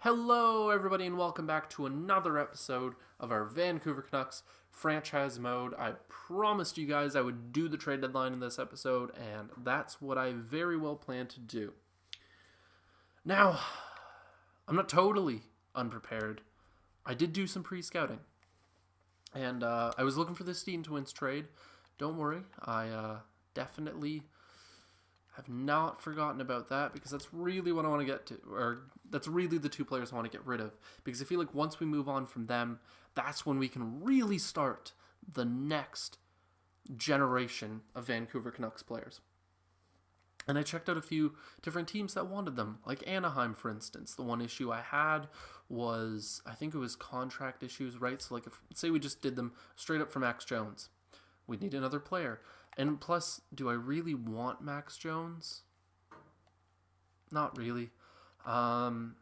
Hello, everybody, and welcome back to another episode of our Vancouver Canucks franchise mode. I promised you guys I would do the trade deadline in this episode, and that's what I very well plan to do. Now, I'm not totally unprepared. I did do some pre-scouting, and I was looking for this Dean Twins trade. Don't worry, I definitely have not forgotten about that because that's really what I want to get to, or that's really the two players I want to get rid of. Because I feel like once we move on from them, that's when we can really start the next generation of Vancouver Canucks players. And I checked out a few different teams that wanted them, like Anaheim, for instance. The one issue I had was, I think it was contract issues, right? So, like, if, say we just did them straight up for Max Jones, we'd need another player. And plus, do I really want Max Jones? Not really. And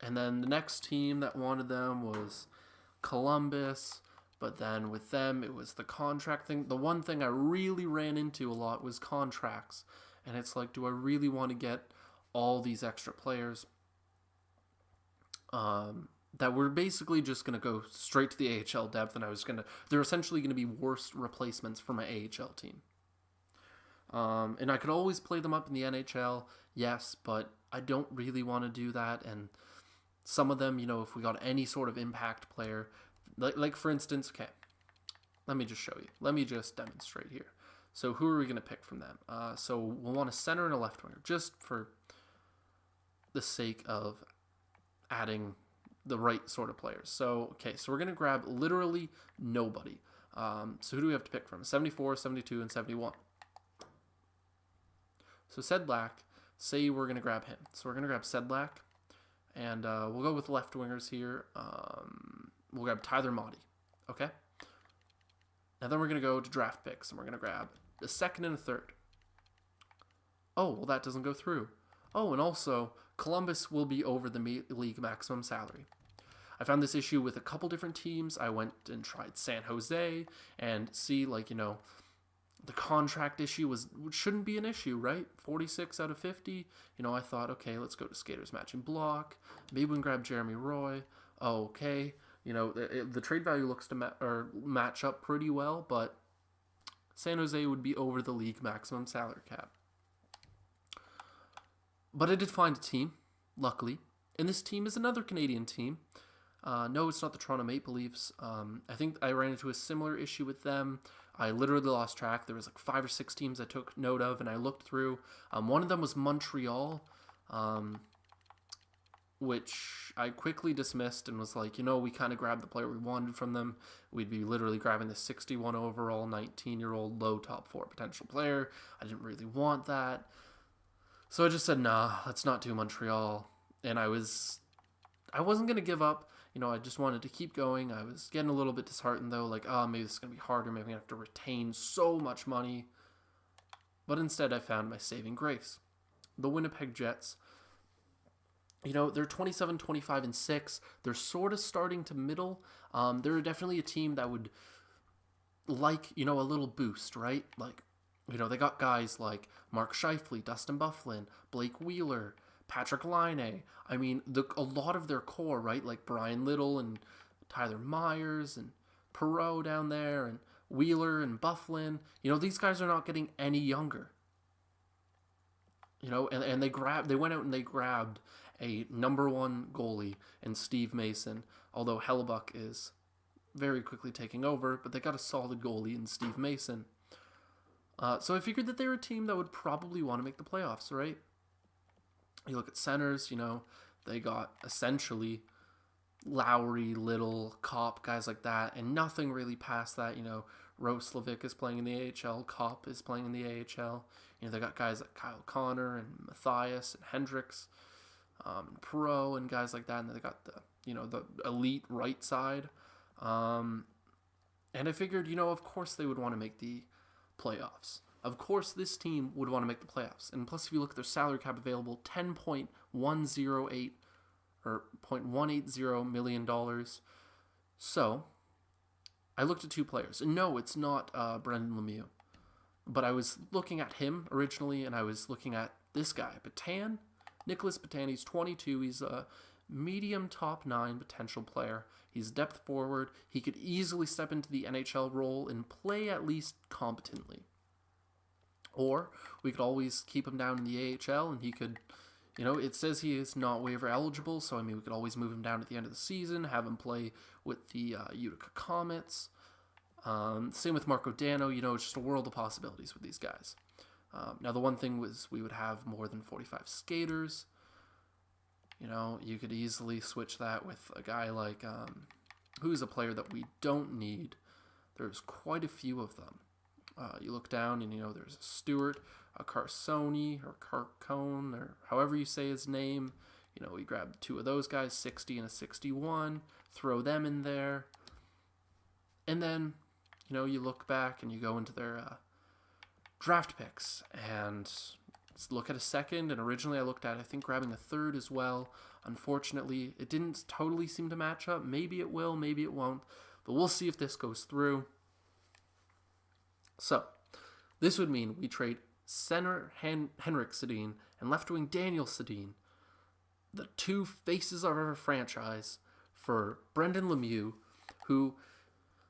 then the next team that wanted them was Columbus. But then with them, it was the contract thing. The one thing I really ran into a lot was contracts. And it's like, do I really want to get all these extra players that were basically just going to go straight to the AHL depth, and they're essentially going to be worse replacements for my AHL team. And I could always play them up in the NHL, yes, but I don't really want to do that. And some of them, if we got any sort of impact player, like for instance, okay, let me just show you. Let me just demonstrate here. So who are we going to pick from them? So we'll want a center and a left winger, just for the sake of adding the right sort of players. So we're going to grab literally nobody. So who do we have to pick from? 74, 72, and 71. So Sedlak, say we're going to grab him. So we're going to grab Sedlak, and we'll go with left wingers here. We'll grab Tyler Motte. Okay? And then we're going to go to draft picks, and we're going to grab a second and a third. Oh, well, that doesn't go through. Oh, and also, Columbus will be over the league maximum salary. I found this issue with a couple different teams. I went and tried San Jose and see, the contract issue shouldn't be an issue, right? 46 out of 50. I thought, okay, let's go to skaters matching block. Maybe we can grab Jeremy Roy. Oh, okay. The trade value looks to match up pretty well, but San Jose would be over the league maximum salary cap. But I did find a team, luckily. And this team is another Canadian team. No, it's not the Toronto Maple Leafs. I think I ran into a similar issue with them. I literally lost track. There was 5 or 6 teams I took note of, and I looked through. One of them was Montreal, which I quickly dismissed and was like, we kind of grabbed the player we wanted from them. We'd be literally grabbing the 61 overall, 19-year-old, low top 4 potential player. I didn't really want that. So I just said, nah, let's not do Montreal. And I wasn't going to give up. I just wanted to keep going. I was getting a little bit disheartened, though. Maybe this is going to be harder. Maybe I'm going to have to retain so much money. But instead, I found my saving grace. The Winnipeg Jets. They're 27, 25, and 6. They're sort of starting to middle. They're definitely a team that would like, a little boost, right? They got guys like Mark Scheifele, Dustin Byfuglien, Blake Wheeler, Patrick Laine. I mean, a lot of their core, right? Like Brian Little and Tyler Myers and Perreault down there and Wheeler and Byfuglien. These guys are not getting any younger. And they went out and they grabbed a number 1 goalie in Steve Mason, although Hellebuck is very quickly taking over, but they got a solid goalie in Steve Mason. So I figured that they're a team that would probably want to make the playoffs, right? You look at centers, they got essentially Lowry, Little, Kopp, guys like that, and nothing really past that. Roslovic is playing in the AHL, Kopp is playing in the AHL. They got guys like Kyle Connor and Matthias and Hendricks, Perreault and guys like that, and then they got the elite right side. And I figured, of course they would want to make the playoffs. Of course, this team would want to make the playoffs. And plus, if you look at their salary cap available, $10.108 or $0.180 million. So, I looked at 2 players. And no, it's not Brendan Lemieux. But I was looking at him originally, and I was looking at this guy, Batan Nicholas Botani's 22. He's a medium top 9 potential player. He's depth forward. He could easily step into the NHL role and play at least competently. Or we could always keep him down in the AHL and he could, it says he is not waiver eligible, so we could always move him down at the end of the season, have him play with the Utica Comets. Same with Marco Dano, it's just a world of possibilities with these guys. Now, the one thing was we would have more than 45 skaters. You could easily switch that with a guy like, who's a player that we don't need. There's quite a few of them. You look down and, there's a Stewart, a Carsoni, or Carcone, or however you say his name. We grab 2 of those guys, 60 and a 61, throw them in there. And then, you look back and you go into their draft picks and look at a second. And originally I looked at, I think, grabbing a third as well. Unfortunately, it didn't totally seem to match up. Maybe it will, maybe it won't. But we'll see if this goes through. So, this would mean we trade center Henrik Sedin and left wing Daniel Sedin, the 2 faces of our franchise, for Brendan Lemieux, who,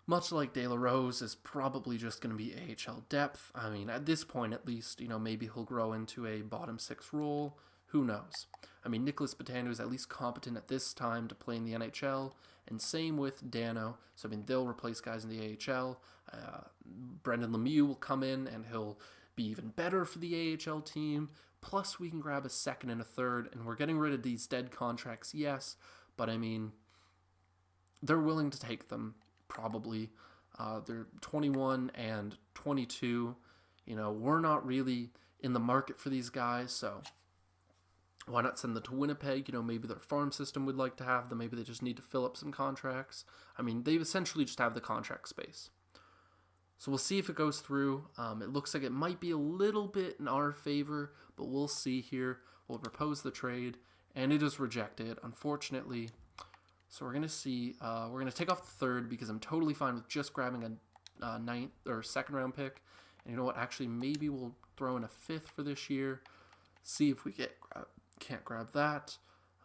much like De La Rose, is probably just going to be AHL depth. At this point at least, maybe he'll grow into a bottom 6 role. Who knows? Nicholas Botano is at least competent at this time to play in the NHL, and same with Dano. So, they'll replace guys in the AHL. Brendan Lemieux will come in, and he'll be even better for the AHL team. Plus, we can grab a second and a third, and we're getting rid of these dead contracts, yes, but they're willing to take them, probably. They're 21 and 22. We're not really in the market for these guys, so why not send them to Winnipeg? Maybe their farm system would like to have them. Maybe they just need to fill up some contracts. They essentially just have the contract space. So we'll see if it goes through. It looks like it might be a little bit in our favor, but we'll see here. We'll propose the trade, and it is rejected, unfortunately. So we're going to see. We're going to take off the third because I'm totally fine with just grabbing a ninth or second round pick. And you know what? Actually, maybe we'll throw in a 5th for this year. See if we can't grab that.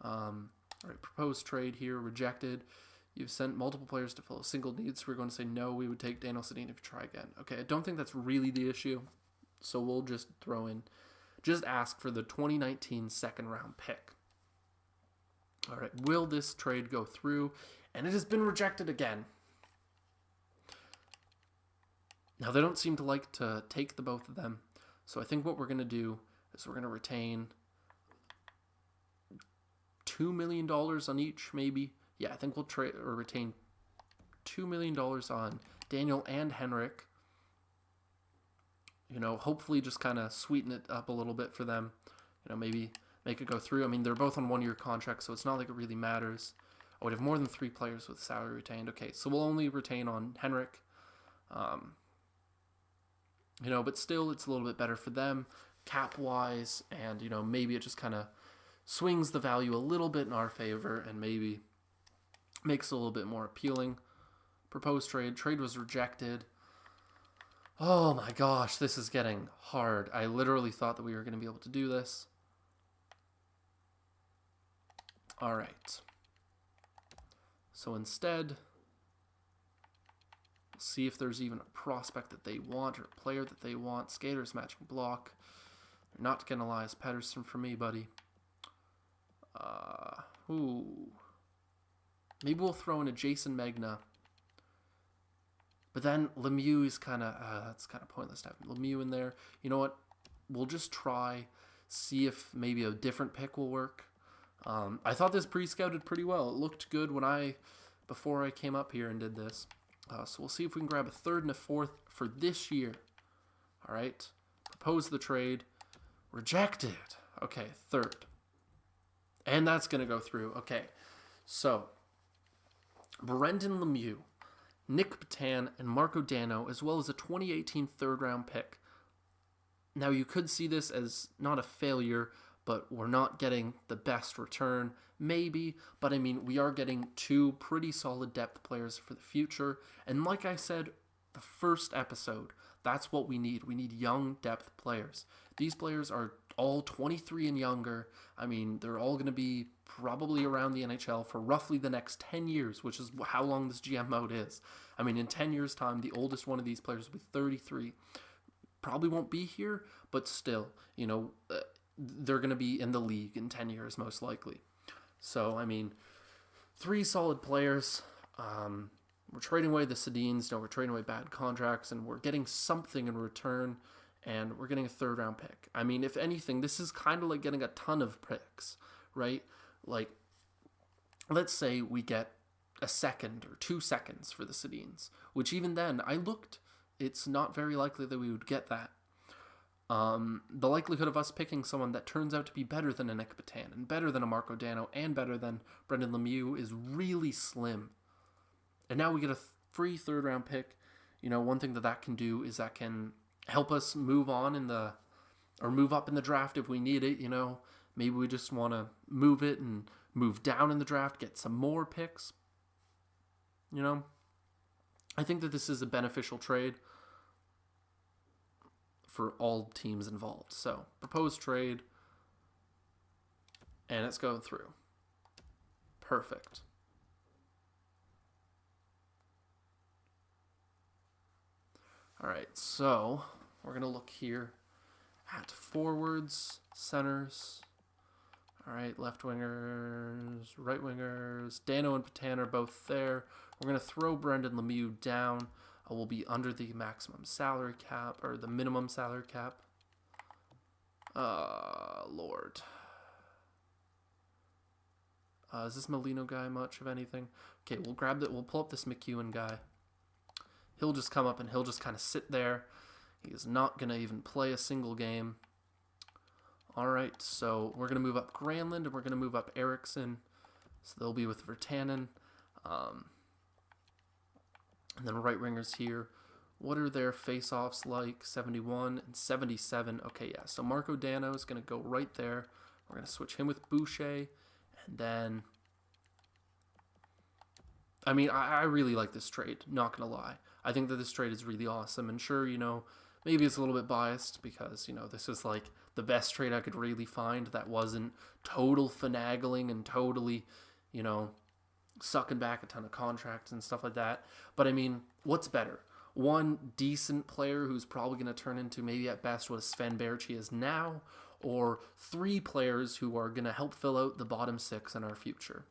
All right, proposed trade here, rejected. You've sent multiple players to fill a single need, so we're going to say no, we would take Daniel Sedin if you try again. Okay, I don't think that's really the issue, so we'll just ask for the 2019 second round pick. All right, will this trade go through? And it has been rejected again. Now, they don't seem to like to take the both of them, so I think what we're going to do is we're going to retain $2 million on each, maybe. Yeah, I think we'll retain $2 million on Daniel and Henrik. Hopefully just kind of sweeten it up a little bit for them. Maybe make it go through. They're both on 1-year contracts, so it's not like it really matters. I would have more than 3 players with salary retained. Okay, so we'll only retain on Henrik. But still, it's a little bit better for them cap-wise, and, maybe it just kind of swings the value a little bit in our favor and maybe makes it a little bit more appealing. Proposed trade. Trade was rejected. Oh my gosh, this is getting hard. I literally thought that we were going to be able to do this. All right. So instead, we'll see if there's even a prospect that they want or a player that they want. Skaters matching block. You're not getting Elias Pettersson for me, buddy. Maybe we'll throw in a Jason Megna. But then Lemieux is that's kind of pointless to have Lemieux in there. You know what? We'll just see if maybe a different pick will work. I thought this pre-scouted pretty well. It looked good before I came up here and did this. So we'll see if we can grab a 3rd and a 4th for this year. All right. Propose the trade. Rejected. Okay, 3rd. And that's going to go through. Okay, so Brendan Lemieux, Nick Patan, and Marco Dano, as well as a 2018 3rd-round pick. Now, you could see this as not a failure, but we're not getting the best return, maybe. But, we are getting 2 pretty solid depth players for the future. And like I said, the first episode, that's what we need. We need young depth players. These players are all 23 and younger. I mean, they're all going to be probably around the NHL for roughly the next 10 years, which is how long this GM mode is. I mean, in 10 years' time, the oldest one of these players will be 33. Probably won't be here, but still, they're going to be in the league in 10 years, most likely. So, I mean, 3 solid players. We're trading away the Sedins, we're trading away bad contracts, and we're getting something in return, and we're getting a 3rd-round pick. I mean, if anything, this is kind of like getting a ton of picks, right? Like, let's say we get a 2nd or 2 seconds for the Sedins, which even then, it's not very likely that we would get that. The likelihood of us picking someone that turns out to be better than a Nick Batan and better than a Marco Dano and better than Brendan Lemieux is really slim. And now we get a free 3rd-round pick. One thing that can do is that can help us move on move up in the draft if we need it. Maybe we just want to move it and move down in the draft, get some more picks. I think that this is a beneficial trade for all teams involved. So, proposed trade, and it's going through. Perfect. All right, so we're going to look here at forwards, centers. All right, left wingers, right wingers. Dano and Patan are both there. We're going to throw Brendan Lemieux down. Will be under the maximum salary cap, or the minimum salary cap. Lord. Is this Molino guy much of anything? Okay, we'll grab that. We'll pull up this McEwen guy. He'll just come up and he'll just kind of sit there. He is not going to even play a single game. All right, so we're going to move up Granlund and we're going to move up Eriksson. So they'll be with Virtanen. And then right wingers here. What are their face-offs like? 71 and 77. Okay, yeah. So Marco Dano is going to go right there. We're going to switch him with Boucher. And then, I mean, I really like this trade. Not going to lie. I think that this trade is really awesome. And sure, maybe it's a little bit biased because, this is like the best trade I could really find that wasn't total finagling and totally, sucking back a ton of contracts and stuff like that. But I mean, what's better? One decent player who's probably going to turn into maybe at best what Sven Baertschi is now, or 3 players who are going to help fill out the bottom 6 in our future.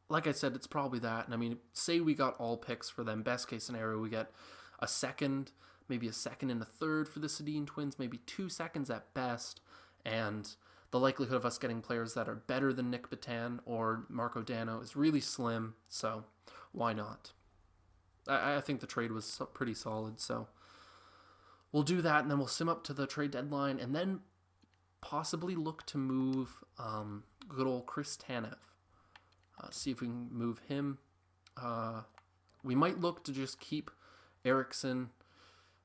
Like I said, it's probably that. And I mean, say we got all picks for them. Best case scenario, we get a 2nd, maybe a 2nd and a 3rd for the Sedin twins, maybe 2 seconds at best, and the likelihood of us getting players that are better than Nick Batan or Marco Dano is really slim, so why not? I think the trade was pretty solid, so we'll do that, and then we'll sim up to the trade deadline, and then possibly look to move good old Chris Tanev. See if we can move him. We might look to just keep Eriksson.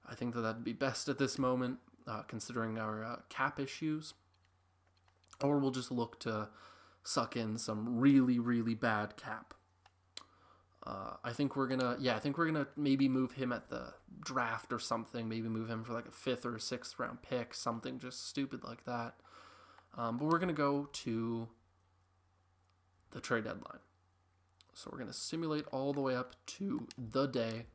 I think that'd be best at this moment, considering our cap issues. Or we'll just look to suck in some really, really bad cap. I think we're gonna maybe move him at the draft or something. Maybe move him for like a 5th or 6th round pick, something just stupid like that. But we're gonna go to the trade deadline. So we're gonna simulate all the way up to the day,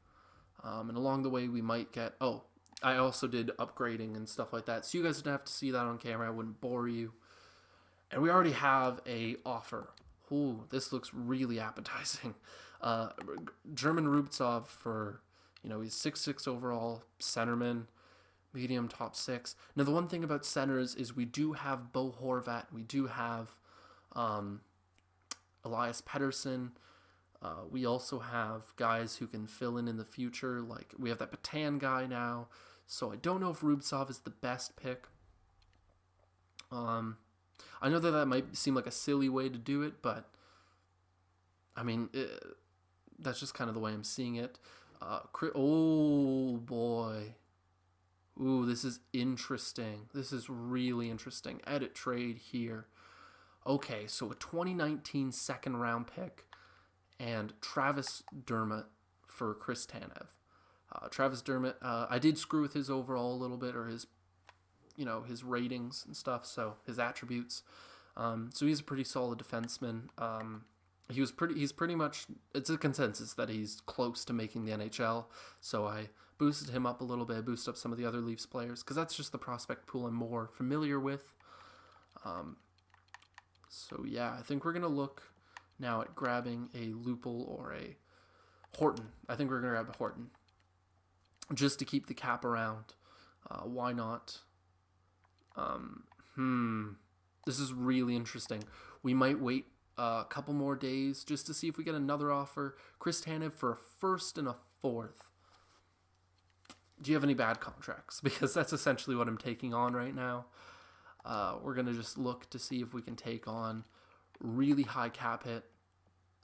and along the way we might get. Oh, I also did upgrading and stuff like that, so you guys don't have to see that on camera. I wouldn't bore you. And we already have a offer. Ooh, this looks really appetizing. German Rubtsov for, he's 6'6" overall, centerman, medium top 6. Now, the one thing about centers is we do have Bo Horvat. We do have Elias Pettersson. We also have guys who can fill in the future. Like, we have that Patan guy now. So I don't know if Rubtsov is the best pick. I know that might seem like a silly way to do it, but I mean, that's just kind of the way I'm seeing it. Oh boy. Ooh, this is interesting. This is really interesting. Edit trade here. Okay, so a 2019 second round pick and Travis Dermott for Chris Tanev. Travis Dermott, I did screw with his overall a little bit, or his his ratings and stuff, so his attributes. So he's a pretty solid defenseman. He's pretty much, it's a consensus that he's close to making the NHL. So I boosted him up a little bit, boosted up some of the other Leafs players, because that's just the prospect pool I'm more familiar with. So yeah, I think we're going to look now at grabbing a Lupul or a Horton. I think we're going to grab a Horton, just to keep the cap around. Why not? This is really interesting. We might wait a couple more days just to see if we get another offer. Chris Tanev for a first and a fourth. Do you have any bad contracts? Because that's essentially what I'm taking on right now. We're going to just look to see if we can take on really high cap hit.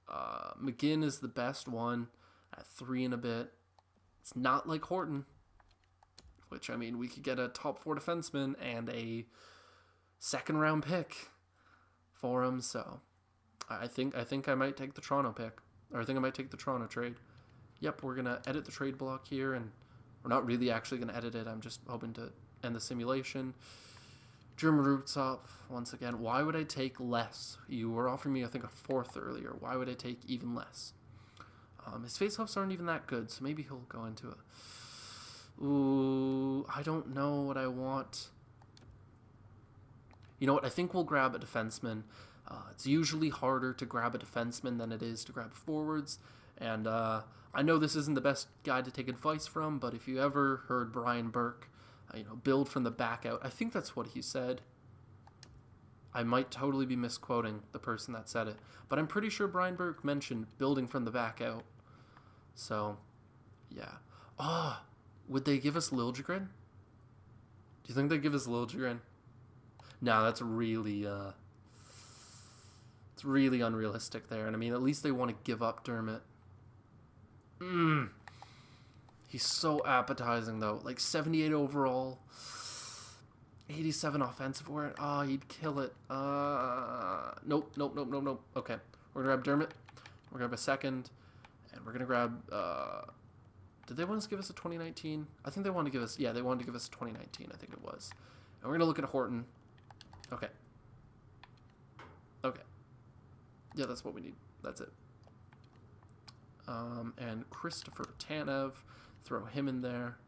McGinn is the best one at 3 and a bit. It's not like Horton, which, I mean, we could get a top 4 defenseman and a second round pick for him. So I think I might take the Toronto pick, or I think I might take the Toronto trade. Yep, we're gonna edit the trade block here, and we're not really actually gonna edit it. I'm just hoping to end the simulation. German roots up once again. Why would I take less? You were offering me, I think, a fourth earlier. Why would I take even less? His faceoffs aren't even that good, so maybe he'll go into it. Ooh, I don't know what I want. You know what? I think we'll grab a defenseman. It's usually harder to grab a defenseman than it is to grab forwards. And I know this isn't the best guy to take advice from, but if you ever heard Brian Burke, build from the back out, I think that's what he said. I might totally be misquoting the person that said it, but I'm pretty sure Brian Burke mentioned building from the back out. So, yeah. Would they give us Liljegren? Do you think they'd give us Liljegren? No, that's really, it's really unrealistic there. And I mean, at least they want to give up Dermott. He's so appetizing, though. Like, 78 overall, 87 offensive warrant. He'd kill it. Nope. Okay, we're going to grab Dermott. We're going to grab a second. And we're going to grab, did they want to give us a 2019? I think they wanted to give us, they wanted to give us a 2019, I think it was. And we're going to look at Horton. Okay. Yeah, that's what we need. That's it. And Christopher Tanev, throw him in there.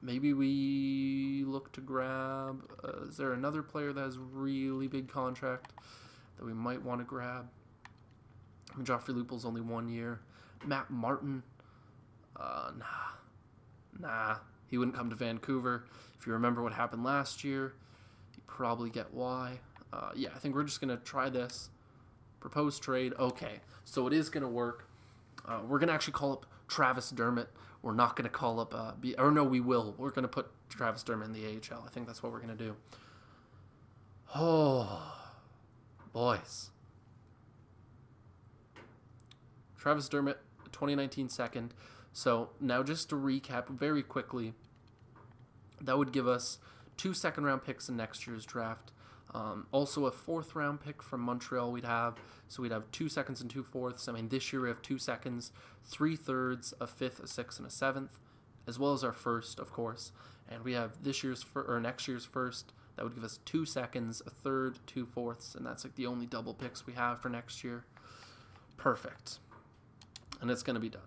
Maybe we look to grab, is there another player that has really big contract that we might want to grab? I mean, Joffrey Lupul's only 1 year. Matt Martin, nah. He wouldn't come to Vancouver. If you remember what happened last year, you probably get why. I think we're just going to try this. Propose trade. Okay, so it is going to work. We're going to actually call up Travis Dermott. We're not going to call up... we will. We're going to put Travis Dermott in the AHL. I think that's what we're going to do. Oh, boys. Travis Dermott, 2019 second. So now just to recap very quickly, that would give us 2 second-round picks in next year's draft. Also a 4th-round pick from Montreal we'd have. So we'd have 2 seconds and 2 fourths. I mean, this year we have 2 seconds, 3 thirds, a 5th, a 6th, and a 7th, as well as our first, of course. And we have next year's first. That would give us 2 seconds, a 3rd, 2 fourths, and that's like the only double picks we have for next year. Perfect. And it's going to be done.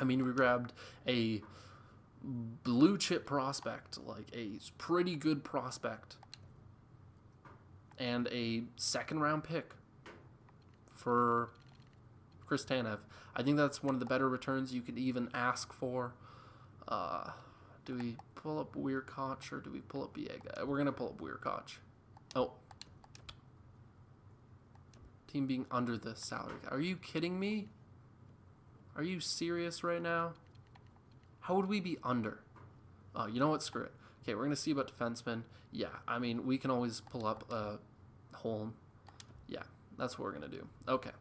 I mean, we grabbed a blue chip prospect, like a pretty good prospect, and a 2nd-round pick for Chris Tanev. I think that's one of the better returns you could even ask for. Do we pull up Weirkoch or do we pull up Biega? We're going to pull up Weirkoch. Oh. Team being under the salary. Are you kidding me? Are you serious right now? How would we be under? You know what? Screw it. Okay, we're going to see about defensemen. Yeah, I mean, we can always pull up Holm. Yeah, that's what we're going to do. Okay.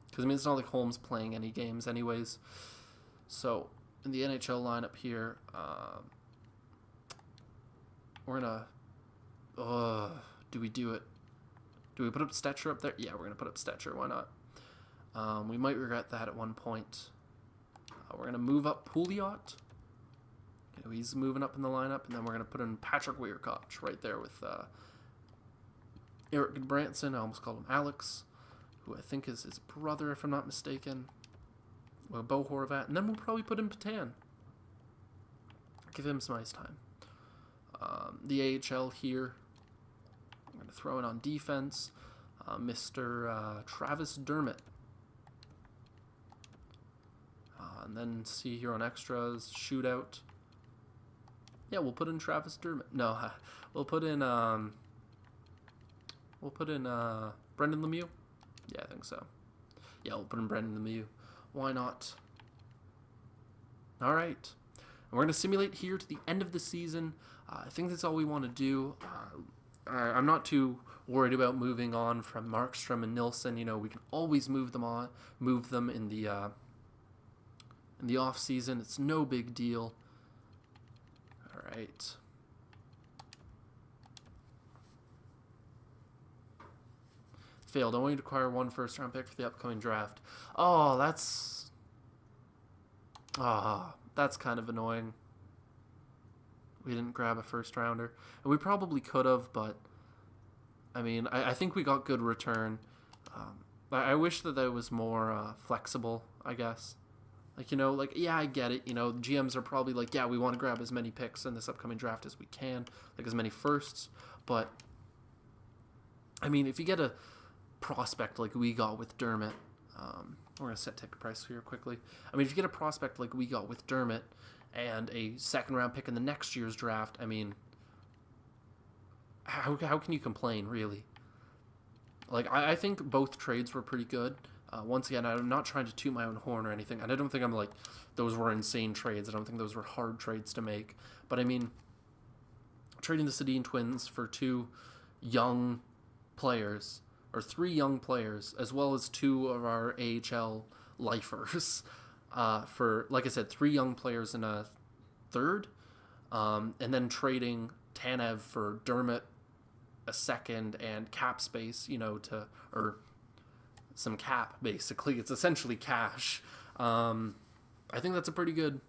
Because, I mean, it's not like Holm's playing any games anyways. So, in the NHL lineup here, we're going to... do we do it? Do we put up Stetcher up there? Yeah, we're going to put up Stetcher. Why not? We might regret that at one point. We're going to move up Pouliot. He's moving up in the lineup, and then we're going to put in Patrick Weirkoch right there with Eric Branson. I almost called him Alex, who I think is his brother, if I'm not mistaken. Well, Bo Horvat, and then we'll probably put in Patan. Give him some ice time. The AHL here, I'm going to throw in on defense, Mr. Travis Dermott. And then see here on extras, shootout. Yeah, we'll put in Travis Dermott. No, we'll put in Brendan Lemieux. Yeah, I think so. Yeah, we'll put in Brendan Lemieux. Why not? All right. And we're going to simulate here to the end of the season. I think that's all we want to do. I'm not too worried about moving on from Markstrom and Nilsson. You know, we can always move them in the off season. It's no big deal. All right. Failed. Only to acquire 1 first-round pick for the upcoming draft. Oh, that's kind of annoying. We didn't grab a first-rounder. And we probably could have, but I mean, I think we got good return. I wish that was more flexible, I guess. Like, you know, like, yeah, I get it. You know, GMs are probably like, yeah, we want to grab as many picks in this upcoming draft as we can, like as many firsts. But, I mean, if you get a prospect like we got with Dermott, we're going to set ticket price here quickly. I mean, if you get a prospect like we got with Dermott and a second-round pick in the next year's draft, I mean, how can you complain, really? Like, I think both trades were pretty good. Once again, I'm not trying to toot my own horn or anything, and I don't think I'm like, those were insane trades. I don't think those were hard trades to make. But, I mean, trading the Sedin twins for 2 young players, or 3 young players, as well as 2 of our AHL lifers, for, like I said, 3 young players in a third, and then trading Tanev for Dermott, a second, and cap space, you know, or some cap, basically. It's essentially cash. I think that's a pretty good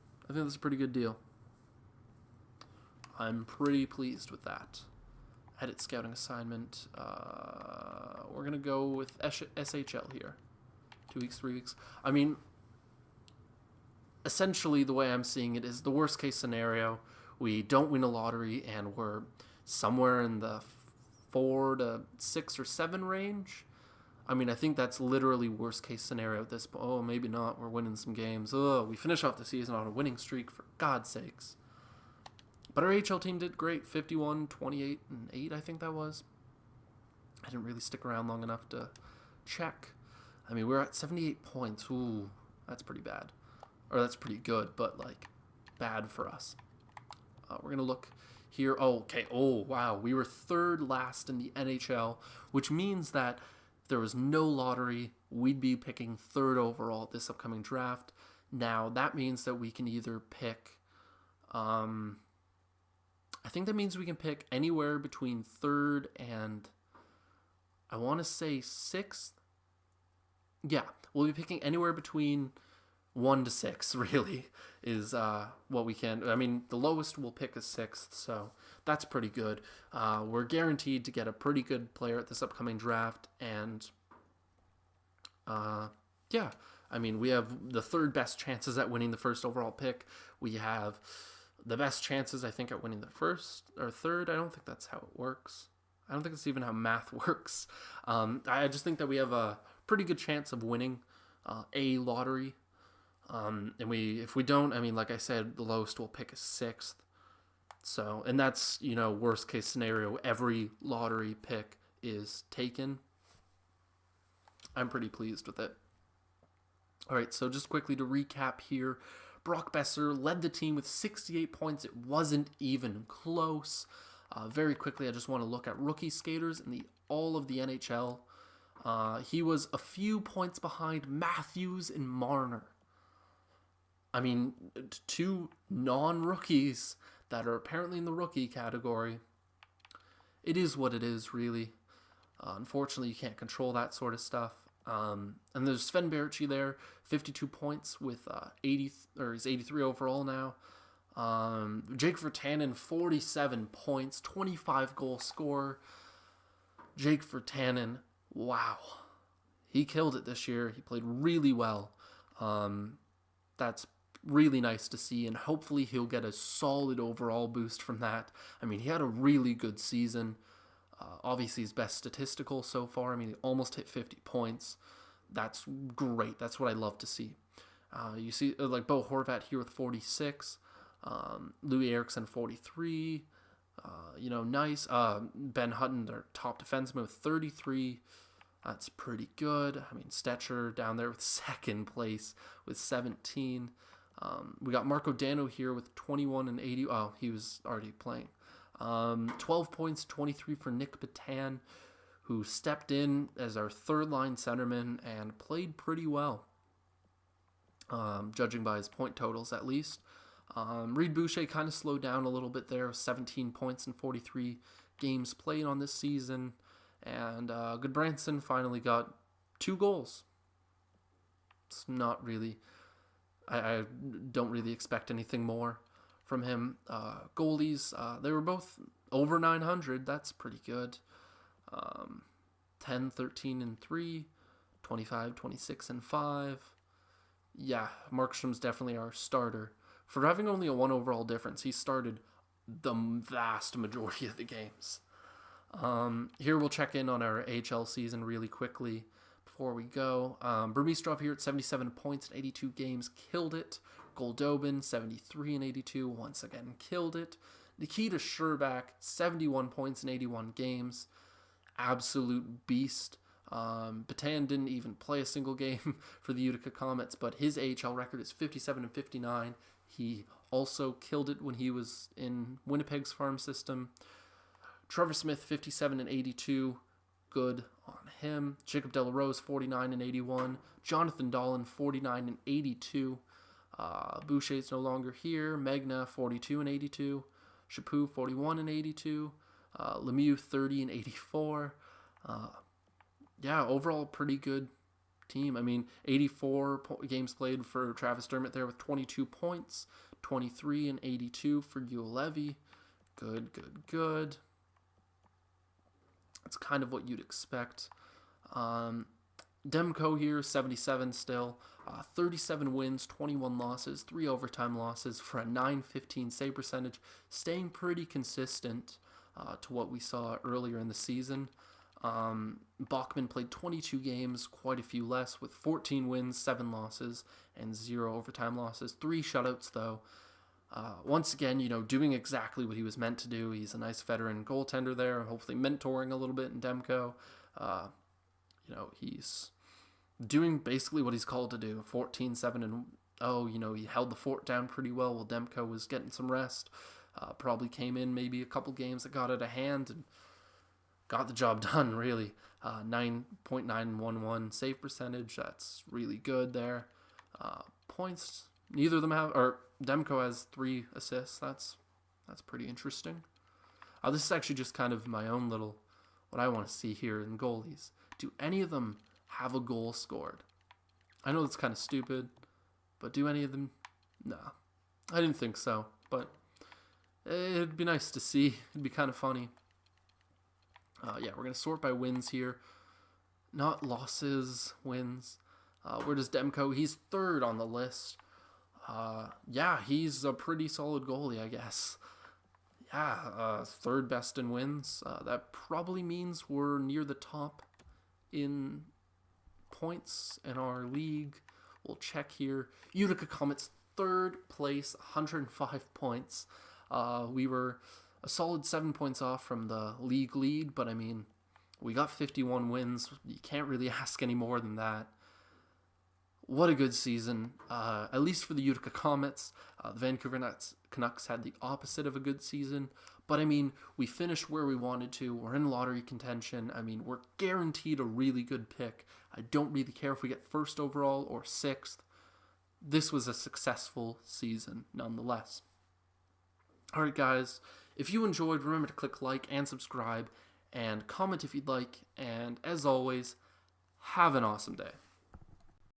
deal. I'm pretty pleased with that. Edit scouting assignment. We're going to go with SHL here. 2 weeks, 3 weeks. I mean, essentially the way I'm seeing it is the worst case scenario. We don't win a lottery and we're somewhere in the 4 to 6 or 7 range. I mean, I think that's literally worst case scenario at this point. Oh, maybe not. We're winning some games. Oh, we finish off the season on a winning streak, for God's sakes. But our HL team did great. 51, 28, and 8, I think that was. I didn't really stick around long enough to check. I mean, we're at 78 points. Ooh, that's pretty bad. Or that's pretty good, but, like, bad for us. We're going to look here. Oh, okay. Oh, wow. We were 3rd last in the NHL, which means that if there was no lottery, we'd be picking 3rd overall at this upcoming draft. Now, that means that we can either pick... I think that means we can pick anywhere between 3rd and, I want to say 6th. Yeah, we'll be picking anywhere between 1 to 6, really, is what we can. I mean, the lowest we'll pick is 6th, so that's pretty good. We're guaranteed to get a pretty good player at this upcoming draft, and yeah, I mean, we have the 3rd best chances at winning the 1st overall pick. We have the best chances, I think, at winning the 1st or 3rd. I don't think that's how it works. I don't think it's even how math works. I just think that we have a pretty good chance of winning a lottery. And if we don't, I mean, like I said, the lowest we'll pick is 6th. So, and that's, you know, worst case scenario. Every lottery pick is taken. I'm pretty pleased with it. All right, so just quickly to recap here. Brock Besser led the team with 68 points. It wasn't even close. Very quickly, I just want to look at rookie skaters in all of the NHL. He was a few points behind Matthews and Marner. I mean, 2 non-rookies that are apparently in the rookie category. It is what it is, really. Unfortunately, you can't control that sort of stuff. And there's Sven Berchi there, 52 points with 80, or he's 83 overall now. Jake Virtanen, 47 points, 25 goal scorer. Jake Virtanen, wow. He killed it this year. He played really well. That's really nice to see, and hopefully he'll get a solid overall boost from that. I mean, he had a really good season. Obviously, his best statistical so far. I mean, he almost hit 50 points. That's great. That's what I love to see. You see, like Bo Horvat here with 46. Louis Eriksson, 43. Nice. Ben Hutton, their top defenseman, with 33. That's pretty good. I mean, Stetcher down there with second place with 17. We got Marco Dano here with 21 and 80. Oh, he was already playing. 12 points, 23 for Nick Patan, who stepped in as our third-line centerman and played pretty well, judging by his point totals at least. Reed Boucher kind of slowed down a little bit there, 17 points in 43 games played on this season. And Goodbranson finally got 2 goals. It's not really... I don't really expect anything more from him. Goalies, they were both over 900. That's pretty good. 10, 13, and 3. 25, 26, and 5. Yeah, Markstrom's definitely our starter. For having only a 1 overall difference, he started the vast majority of the games. Here we'll check in on our AHL season really quickly before we go. Burmistrov here at 77 points in 82 games, killed it. Goldobin, 73 and 82, once again killed it. Nikita Sherbak, 71 points in 81 games, absolute beast. Batan didn't even play a single game for the Utica Comets, but his AHL record is 57 and 59. He also killed it when he was in Winnipeg's farm system. Trevor Smith, 57 and 82. Good on him. Jacob Delarose, 49 and 81. Jonathan Dolan, 49 and 82. Boucher's no longer here. Magna, 42 and 82. Chaput, 41 and 82. Lemieux, 30 and 84. Overall pretty good team. I mean, 84 games played for Travis Dermott there with 22 points. 23 and 82 for Ulevi. Good. That's kind of what you'd expect. Demko here, 77 still. 37 wins, 21 losses, 3 overtime losses for a .915 save percentage, staying pretty consistent to what we saw earlier in the season. Bachman played 22 games, quite a few less, with 14 wins, 7 losses, and 0 overtime losses. 3 shutouts, though. Once again, doing exactly what he was meant to do. He's a nice veteran goaltender there, hopefully mentoring a little bit in Demko. He's doing basically what he's called to do. 14, 7, and 0. He held the fort down pretty well while Demko was getting some rest. Probably came in maybe a couple games that got out of hand and got the job done, really. 9.911 save percentage. That's really good there. Points, neither of them have, or Demko has 3 assists. That's pretty interesting. This is actually just kind of my own little, what I want to see here in goalies. Do any of them have a goal scored? I know it's kind of stupid, but do any of them? No. I didn't think so, but it'd be nice to see. It'd be kind of funny. We're going to sort by wins here. Not losses, wins. Where does Demko? He's 3rd on the list. He's a pretty solid goalie, I guess. 3rd best in wins. That probably means we're near the top in points in our league. We'll check here. Utica Comets, 3rd place, 105 points. We were a solid 7 points off from the league lead, but I mean, we got 51 wins. You can't really ask any more than that. What a good season, at least for the Utica Comets. The Vancouver Canucks had the opposite of a good season, but I mean, we finished where we wanted to. We're in lottery contention. I mean, we're guaranteed a really good pick. I don't really care if we get 1st overall or 6th. This was a successful season, nonetheless. All right, guys, if you enjoyed, remember to click like and subscribe, and comment if you'd like, and as always, Have an awesome day.